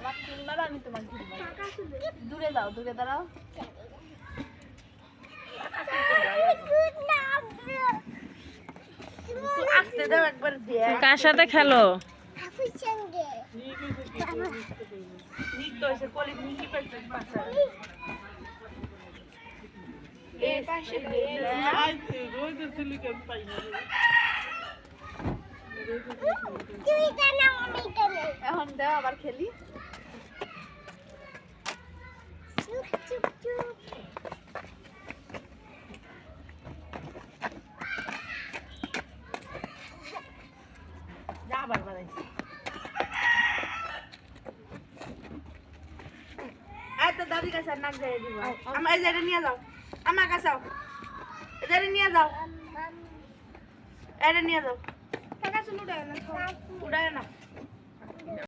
আমি তোমাকে দূরে যাও, দূরে দাঁড়াও। আসতে দাও একবার দিয়ে। কার সাথে খেলো? এখন দাও আবার খেলি। আবার বাড়াইছি। তো দাদির কাছে নাক যাই দিব। আমার এই জায়গাটা নিয়ে যাও, আমার কাছে যাও, এই জায়গাটা নিয়ে যাও, এটা নিয়ে যাও। উড়ায় না।